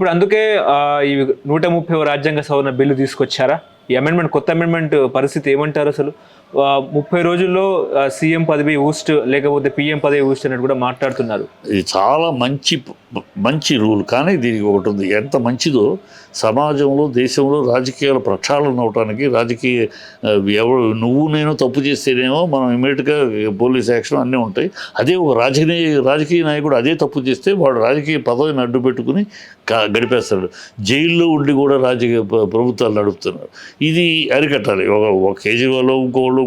ఇప్పుడు అందుకే ఈ 130వ రాజ్యాంగ సవరణ బిల్లు తీసుకొచ్చారా? ఈ అమెండ్మెంట్, కొత్త అమెండ్మెంట్ పరిస్థితి ఏమంటారు అసలు? 30 రోజుల్లో సీఎం పదవి ఊస్ట్ లేకపోతే పీఎం పదవి ఊస్ట్ అన్నట్టు కూడా మాట్లాడుతున్నారు. ఇది చాలా మంచి రూల్. కానీ దీనికి ఒకటి ఉంది, ఎంత మంచిదో సమాజంలో దేశంలో రాజకీయాల ప్రక్షాళన అవడానికి రాజకీయ ఎవరు నువ్వు నేను తప్పు చేస్తేనేమో మనం ఇమీడియట్గా పోలీస్ యాక్షన్ అన్నీ ఉంటాయి. అదే ఒక రాజకీయ నాయకుడు అదే తప్పు చేస్తే వాడు రాజకీయ పదవిని అడ్డు పెట్టుకుని గడిపేస్తాడు. జైల్లో ఉండి కూడా రాజకీయ ప్రభుత్వాలు నడుపుతున్నారు. ఇది అరికట్టాలి. ఒక కేజ్రీవాల్ ఇంకోళ్ళు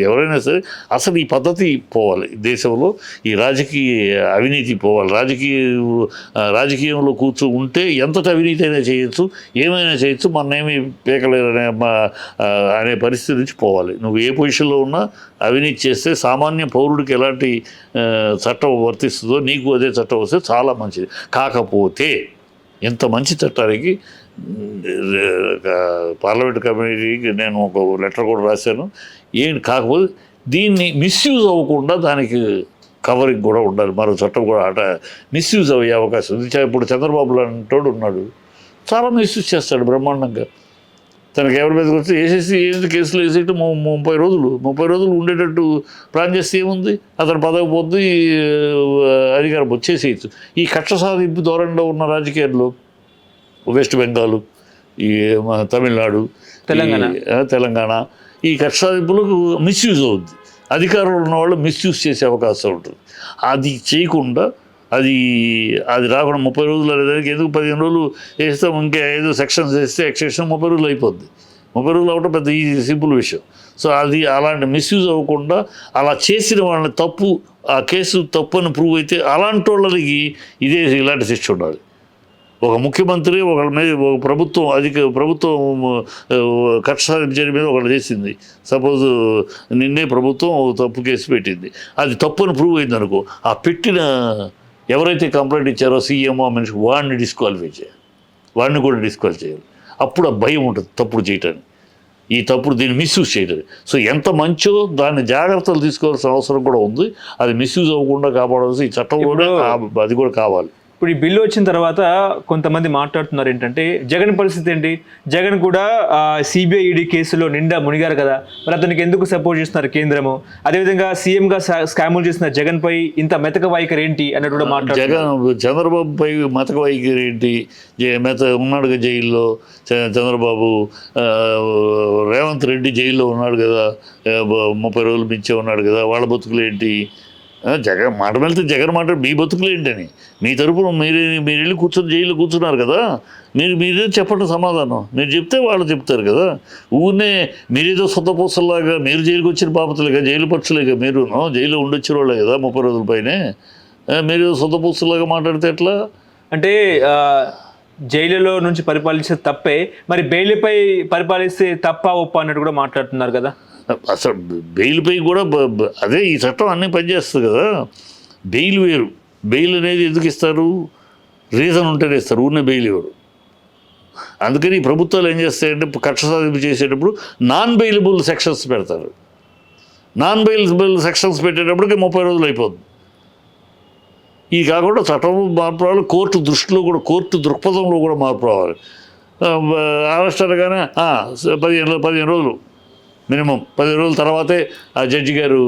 ఎవరైనా సరే అసలు ఈ పద్ధతి పోవాలి. దేశంలో ఈ రాజకీయ అవినీతి పోవాలి. రాజకీయంలో ఉంటే ఎంతటి అవినీతి అయినా చేయొచ్చు, ఏమైనా చేయొచ్చు, మన్నేమి పీకలేరు అనే పరిస్థితి నుంచి పోవాలి. నువ్వు ఏ పొజిషన్లో ఉన్నా అవినీతి చేస్తే సామాన్య పౌరుడికి ఎలాంటి చట్టం వర్తిస్తుందో నీకు అదే చట్టం వస్తే చాలా మంచిది. కాకపోతే ఇంత మంచి చట్టానికి పార్లమెంట్ కమిటీకి నేను ఒక లెటర్ కూడా రాశాను. కాకపోతే దీన్ని మిస్యూజ్ అవ్వకుండా దానికి కవరింగ్ కూడా ఉండాలి. మరో చట్టం కూడా మిస్యూజ్ అయ్యే అవకాశం ఉంది. ఇప్పుడు చంద్రబాబు లాంటి ఉన్నాడు, చాలా మిస్యూజ్ చేస్తాడు బ్రహ్మాండంగా. తనకి ఎవరి మీదకి వస్తే వేసేసి కేసులు వేసేట్టు 30 రోజులు ఉండేటట్టు ప్లాన్ చేస్తే ఏముంది, అతను పదవి పోద్ది, అధికారం వచ్చేసేయచ్చు. ఈ కక్ష సాధింపు ధోరణిలో ఉన్న రాజకీయాల్లో వెస్ట్ బెంగాల్, ఈ తమిళనాడు, తెలంగాణ ఈ కక్ష సాధింపులకు మిస్యూజ్ అవుద్ది. అధికారంలో ఉన్న వాళ్ళు మిస్యూజ్ చేసే అవకాశం ఉంటుంది. అది చేయకుండా అది రాకుండా 30 రోజులు అనేదానికి ఎందుకు 15 రోజులు వేస్తాం, ఇంకా 5 సెక్షన్స్ వేస్తే ఎక్సెక్షన్ 30 రోజులు అయిపోద్ది. 30 రోజులు అవటం పెద్ద సింపుల్ విషయం. సో అది అలాంటి మిస్యూజ్ అవ్వకుండా అలా చేసిన వాళ్ళని ఆ కేసు తప్పు అని ప్రూవ్ అయితే అలాంటి వాళ్ళకి ఇలాంటి శిక్ష ఉండాలి. ఒక ముఖ్యమంత్రి ఒకళ్ళ మీద ఒక ప్రభుత్వం కక్ష సాధించడం మీద ఒకళ్ళు చేసింది. సపోజ్ నిన్నే ప్రభుత్వం తప్పు కేసు పెట్టింది, అది తప్పుని ప్రూవ్ అయింది అనుకో, ఆ పెట్టిన ఎవరైతే కంప్లైంట్ ఇచ్చారో సీఎం ఆ మనిషి వాడిని డిస్క్వాలిఫై చేయాలి, వాడిని కూడా డిస్క్వాలిఫై చేయాలి. అప్పుడు ఆ భయం ఉంటుంది తప్పుడు చేయటానికి, ఈ తప్పుడు దీన్ని మిస్యూజ్ చేయడానికి. సో ఎంత మంచో దాన్ని జాగ్రత్తలు తీసుకోవాల్సిన అవసరం కూడా ఉంది. అది మిస్యూజ్ అవ్వకుండా కాపాడాల్సి ఈ చట్టం కూడా అది కూడా కావాలి. ఇప్పుడు ఈ బిల్లు వచ్చిన తర్వాత కొంతమంది మాట్లాడుతున్నారు ఏంటంటే, జగన్ పరిస్థితి ఏంటి? జగన్ కూడా సిబిఐ ఈడీ కేసులో నిండా మునిగారు కదా, మరి అతనికి ఎందుకు సపోర్ట్ చేస్తున్నారు కేంద్రము? అదేవిధంగా సీఎంగా స్కాములు చేసిన జగన్పై ఇంత మెతక వైఖరి ఏంటి అన్నట్టు కూడా మాట్లాడుతున్నారు. చంద్రబాబుపై మెతక వైఖరి ఏంటి? ఉన్నాడుగా జైల్లో చంద్రబాబు. రేవంత్ రెడ్డి జైల్లో ఉన్నాడు కదా, 30 రోజులు మించే ఉన్నాడు కదా, వాళ్ళ బతుకులు ఏంటి? జగన్ మాట వెళ్తే జగన్ మాట మీ బతుకులు ఏంటని మీ తరపున మీరు వెళ్ళి జైల్లో కూర్చున్నారు కదా, మీరే చెప్పండి సమాధానం. మీరు చెప్తే వాళ్ళు చెప్తారు కదా. ఊరినే మీరేదో సొంత పూసల్లాగా మీరు జైలుకి వచ్చిన బాపతులేగా, జైలు పక్షులేగా, మీరు జైల్లో ఉండొచ్చిన వాళ్ళే కదా 30 రోజుల పైనే. మీరు సొంత పూసల్లాగా మాట్లాడితే ఎట్లా? అంటే జైలులో నుంచి పరిపాలించే తప్పే, మరి బెయిల్పై పరిపాలిస్తే తప్ప ఒప్ప అన్నట్టు కూడా మాట్లాడుతున్నారు కదా. అసలు బెయిల్పై కూడా అదే ఈ చట్టం అన్నీ పనిచేస్తుంది కదా. బెయిల్ వేరు. బెయిల్ అనేది ఎందుకు ఇస్తారు? రీజన్ ఉంటేనే ఇస్తారు, ఊరినే బెయిల్ ఇవ్వరు. అందుకని ప్రభుత్వాలు ఏం చేస్తాయంటే కక్ష సాధింపు చేసేటప్పుడు నాన్ బెయిలబుల్ సెక్షన్స్ పెడతారు. నాన్ బెయిలబుల్ సెక్షన్స్ పెట్టేటప్పటికి 30 రోజులు అయిపోతుంది. ఇది కాకుండా చట్టం మార్పు రావాలి, కోర్టు దృష్టిలో కూడా, కోర్టు దృక్పథంలో కూడా మార్పు రావాలి. అరెస్ట్ అనగానే 15 రోజులు మినిమం, 10 రోజుల తర్వాతే ఆ జడ్జి గారు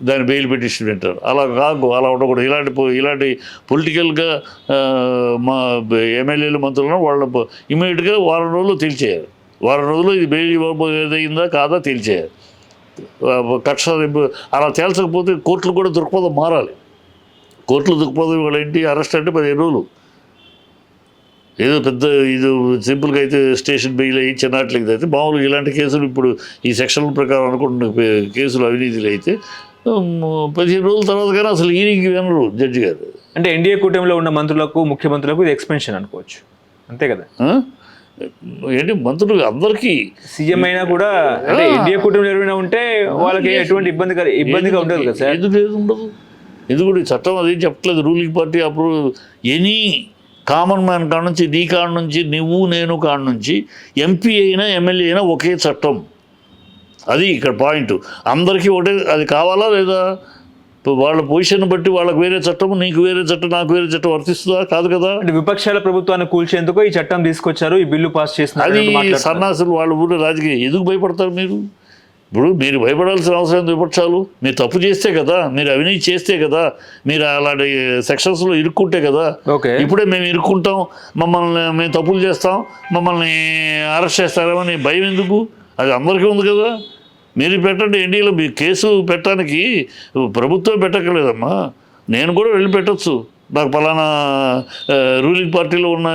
దాన్ని బెయిల్ పిటిషన్ పెట్టారు. అలా కాదు, అలా ఉండకూడదు. ఇలాంటి పొలిటికల్గా మా ఎమ్మెల్యేలు మంత్రులను వాళ్ళ ఇమీడియట్గా వారం రోజులు తేల్చేయాలి. వారం రోజులు ఇది బెయిల్ ఇవ్వబోయేదైందా కాదా తేల్చేయాలి. కక్ష అలా తేల్చకపోతే కోర్టులు కూడా దృక్పథం మారాలి. కోర్టుల దృక్పథం ఇవాళ ఏంటి? అరెస్ట్ అంటే 15 రోజులు. ఏదో పెద్ద ఇది సింపుల్గా అయితే స్టేషన్ బెయిల్ అయ్యి చిన్నట్లయితే అయితే మామూలుగా ఇలాంటి కేసులు ఇప్పుడు ఈ సెక్షన్ల ప్రకారం అనుకుంటున్న కేసులు అవినీతిలు అయితే 15 రోజుల తర్వాత కానీ అసలు ఈయనకి వినరు జడ్జి గారు. అంటే ఎన్డీఏ కూటమిలో ఉన్న మంత్రులకు, ముఖ్యమంత్రులకు ఇది ఎక్స్పెన్షన్ అనుకోవచ్చు, అంతే కదా? ఏంటి మంత్రులు అందరికీ సీఎం అయినా కూడా అంటే ఎన్డీఏ కూటమిలో ఎవరైనా ఉంటే వాళ్ళకి ఎటువంటి ఇబ్బందిగా ఉండదు కదా సార్? ఎందుకు ఉండదు? ఎందుకంటే చట్టం అదేం చెప్పట్లేదు. Ruling party approve any common man కాడ నుంచి, నీ కాడ నుంచి, నువ్వు నేను కాడ నుంచి, ఎంపీ అయినా ఎమ్మెల్యే అయినా ఒకే చట్టం. అది ఇక్కడ పాయింట్. అందరికీ ఒకటే. అది కావాలా లేదా? వాళ్ళ పొజిషన్ బట్టి వాళ్ళకి వేరే చట్టం, నీకు వేరే చట్టం, నాకు వేరే చట్టం వర్తిస్తుందా? కాదు కదా. అంటే విపక్షాల ప్రభుత్వాన్ని కూల్చేందుకు ఈ చట్టం తీసుకొచ్చారు, ఈ బిల్లు పాస్ చేస్తున్నారు అది మాట్లాడుతున్నారు. సన్నాసులు వాళ్ళ ఊళ్ళో రాజకీయం. ఎందుకు భయపడతారు మీరు? ఇప్పుడు మీరు భయపడాల్సిన అవసరం లేదు. విపక్షాలు మీరు తప్పు చేస్తే కదా, మీరు అవినీతి చేస్తే కదా, మీరు అలాంటి సెక్షన్స్లో ఇరుక్కుంటే కదా. ఓకే, ఇప్పుడే మేము ఇరుక్కుంటాం, మమ్మల్ని మేము తప్పులు చేస్తాం, మమ్మల్ని అరెస్ట్ చేస్తారేమని భయం ఎందుకు? అది అందరికీ ఉంది కదా. మీరు పెట్టండి, ఎన్డీఏలో మీ కేసు పెట్టడానికి ప్రభుత్వం పెట్టక్కర్లేదమ్మా, నేను కూడా వెళ్ళి పెట్టచ్చు. నాకు పలానా రూలింగ్ పార్టీలో ఉన్న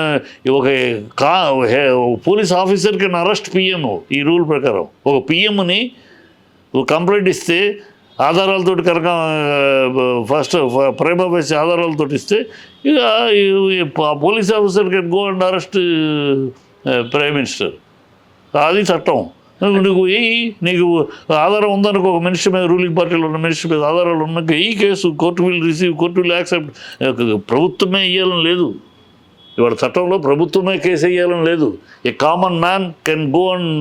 ఒక police officer can arrest PM. ఈ రూల్ ప్రకారం ఒక పిఎంని కంప్లైంట్ ఇస్తే ఆధారాలతో కనుక ఫస్ట్ ప్రైమ్ ఆఫీస్ ఆధారాలతో ఇస్తే ఇక police officer can go and arrest prime minister. అది చట్టం. నువ్వు నీకు ఆధారం ఉందనుకో, ఒక మనిషి మీద, రూలింగ్ పార్టీలో ఉన్న మనిషి మీద ఆధారాలు ఉన్నాక ఈ case court will receive, court will accept. ప్రభుత్వమే ఇవ్వాలని లేదు, ఇవాళ చట్టంలో ప్రభుత్వమే కేసు వేయాలని లేదు. A common man can go and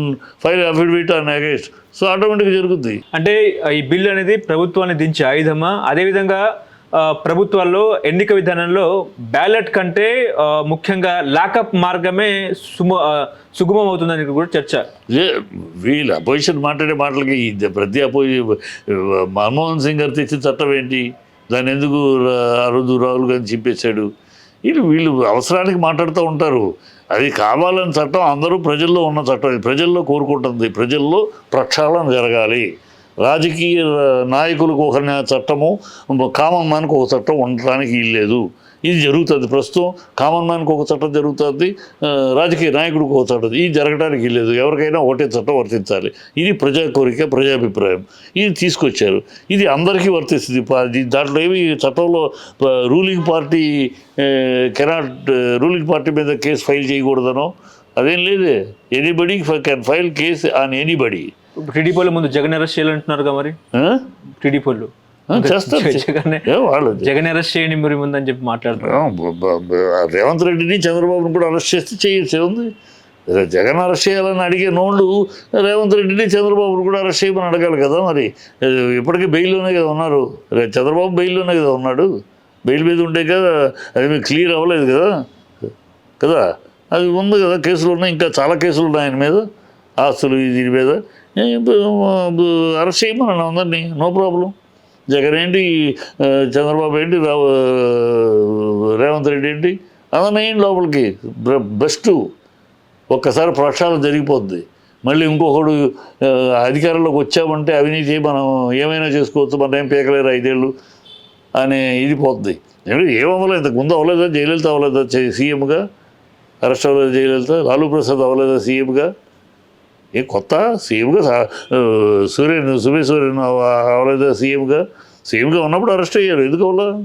file affidavit and against. So ఆటోమేటిక్గా జరుగుతుంది. అంటే ఈ బిల్లు అనేది ప్రభుత్వాన్ని దించే ఆయుధమా? అదేవిధంగా ప్రభుత్వాల్లో ఎన్నిక విధానంలో బ్యాలెట్ కంటే ముఖ్యంగా లాకప్ మార్గమే సుగమం అవుతుందని కూడా చర్చ. వీళ్ళు అపోజిషన్ మాట్లాడే మాటలకి ప్రతి మన్మోహన్ సింగ్ గారు తెచ్చిన చట్టం ఏంటి? దాన్ని ఎందుకు ఆ రోజు రాహుల్ గాంధీ చింపేశాడు? వీళ్ళు అవసరానికి మాట్లాడుతూ ఉంటారు. అది కావాలని చట్టం, అందరూ ప్రజల్లో ఉన్న చట్టం, ఇది ప్రజల్లో కోరుకుంటుంది. ప్రజల్లో ప్రక్షాళన జరగాలి. రాజకీయ నాయకులకు ఒక చట్టము, కామన్ మ్యాన్కి ఒక చట్టం ఉండటానికి వీల్లేదు. ఇది జరుగుతుంది ప్రస్తుతం. కామన్ మ్యాన్కి ఒక చట్టం జరుగుతుంది, రాజకీయ నాయకుడికి ఒక చట్టం. ఇది జరగడానికి వీల్లేదు. ఎవరికైనా ఒకటే చట్టం వర్తించాలి. ఇది ప్రజా కోరిక, ప్రజాభిప్రాయం. ఇది తీసుకొచ్చారు. ఇది అందరికీ వర్తిస్తుంది. దాంట్లో ఏమి చట్టంలో రూలింగ్ పార్టీ రూలింగ్ పార్టీ మీద కేసు ఫైల్ చేయకూడదనో అదేం లేదే. Anybody can file case on anybody. టీడీపీలో ముందు జగన్ అరెస్ట్ చేయాలంటున్నారు మరి. టీడీపీలు జగన్ అరెస్ట్ చేయండి మీరు ముందని చెప్పి మాట్లాడుతున్నారు. రేవంత్ రెడ్డిని, చంద్రబాబుని కూడా అరెస్ట్ చేస్తే చేయొచ్చు ఉంది. జగన్ అరెస్ట్ చేయాలని అడిగే నోళ్ళు రేవంత్ రెడ్డిని, చంద్రబాబుని కూడా అరెస్ట్ చేయమని అడగాలి కదా. మరి ఇప్పటికీ బెయిల్లోనే కదా ఉన్నారు. చంద్రబాబు బెయిల్లోనే కదా ఉన్నాడు. బెయిల్ మీద ఉంటే కదా, అది మీకు క్లియర్ అవ్వలేదు కదా కదా అది ఉంది కదా. కేసులు ఉన్నాయి, ఇంకా చాలా కేసులు ఉన్నాయి ఆయన మీద, ఆస్తులు దీని మీద. అరెస్ట్ చేయమని అందరినీ, నో ప్రాబ్లం. జగన్ ఏంటి, చంద్రబాబు ఏంటి, రేవంత్ రెడ్డి ఏంటి, అందరినీ ఏంటి లోపలికి. బెస్ట్. ఒక్కసారి ప్రక్షాళన జరిగిపోద్ది. మళ్ళీ ఇంకొకడు అధికారంలోకి వచ్చామంటే అవినీతి మనం ఏమైనా చేసుకోవచ్చు, మనం ఏం పీకలేరు 5 ఏళ్ళు అనే ఇది పోతుంది. ఏమవ్వలేదు, ఇంతకు ముందు అవ్వలేదా? జయలలిత అవ్వలేదా సీఎంగా? అరెస్ట్ అవ్వలేదు జయలలిత. లాలూ ప్రసాద్ అవ్వలేదా సీఎంగా? ఏ కొత్త సీఎంగా సుబే సూర్యన్ అవ్వలేదా సీఎంగా? సీఎంగా ఉన్నప్పుడు అరెస్ట్ అయ్యారు. ఎందుకు అవ్వలా?